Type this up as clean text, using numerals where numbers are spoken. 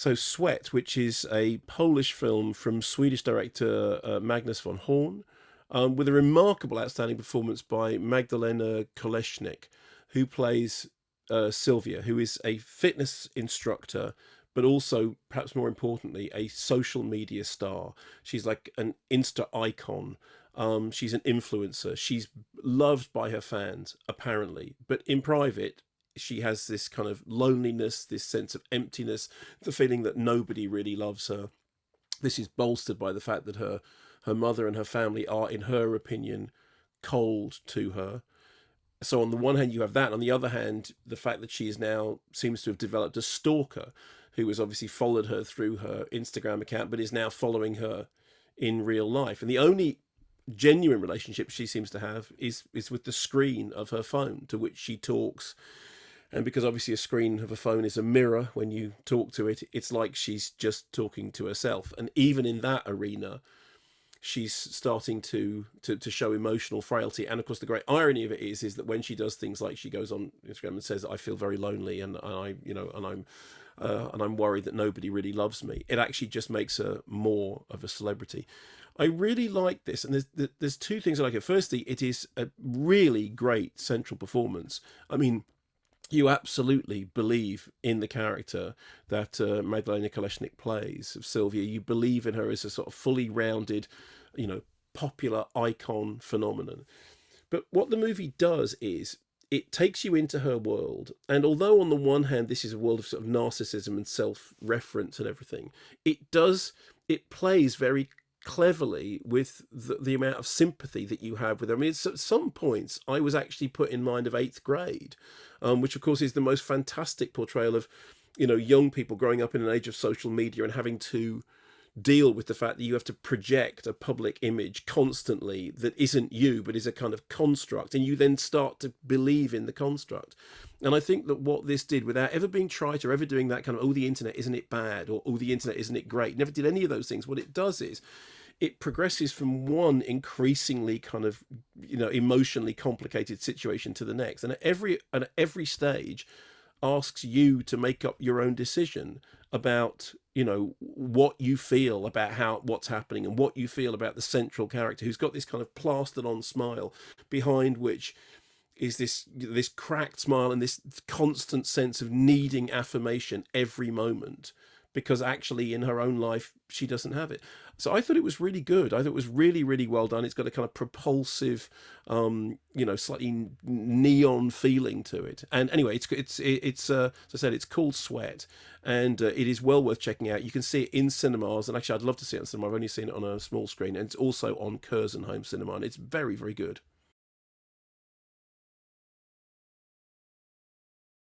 So Sweat, which is a Polish film from Swedish director Magnus von Horn, with a remarkable, outstanding performance by Magdalena Kolesnik, who plays Sylvia, who is a fitness instructor, but also, perhaps more importantly, a social media star. She's like an Insta icon. She's an influencer. She's loved by her fans, apparently, but in private, she has this kind of loneliness, this sense of emptiness, the feeling that nobody really loves her. This is bolstered by the fact that her mother and her family are, in her opinion, cold to her. So on the one hand, you have that. On the other hand, the fact that she is now seems to have developed a stalker who has obviously followed her through her Instagram account, but is now following her in real life. And the only genuine relationship she seems to have is with the screen of her phone, to which she talks. And because obviously a screen of a phone is a mirror when you talk to it, it's like she's just talking to herself. And even in that arena, she's starting to show emotional frailty. And of course, the great irony of it is that when she does things like she goes on Instagram and says, "I feel very lonely, and I, you know, and I'm worried that nobody really loves me," it actually just makes her more of a celebrity. I really like this, and there's two things I like it. Firstly, it is a really great central performance. I mean, you absolutely believe in the character that Magdalena Kolesnik plays of Sylvia. You believe in her as a sort of fully rounded, you know, popular icon phenomenon. But what the movie does is it takes you into her world. And although on the one hand, this is a world of sort of narcissism and self-reference and everything, it plays very cleverly with the amount of sympathy that you have with her. I mean, at some points I was actually put in mind of eighth grade, which of course is the most fantastic portrayal of, you know, young people growing up in an age of social media and having to deal with the fact that you have to project a public image constantly that isn't you but is a kind of construct, and you then start to believe in the construct. And I think that what this did, without ever being trite or ever doing that kind of, "Oh, the internet, isn't it bad?" or "Oh, the internet, isn't it great?" Never did any of those things. What it does is it progresses from one increasingly kind of, you know, emotionally complicated situation to the next, and at every stage asks you to make up your own decision about, you know, what you feel about what's happening, and what you feel about the central character who's got this kind of plastered on smile behind which is this cracked smile and this constant sense of needing affirmation every moment, because actually in her own life she doesn't have it. So I thought it was really good. I thought it was really, really well done. It's got a kind of propulsive, you know, slightly neon feeling to it. And anyway, it's as I said, it's called Sweat, and it is well worth checking out. You can see it in cinemas, and actually I'd love to see it in cinema. I've only seen it on a small screen, and it's also on Curzon Home Cinema, and it's very, very good.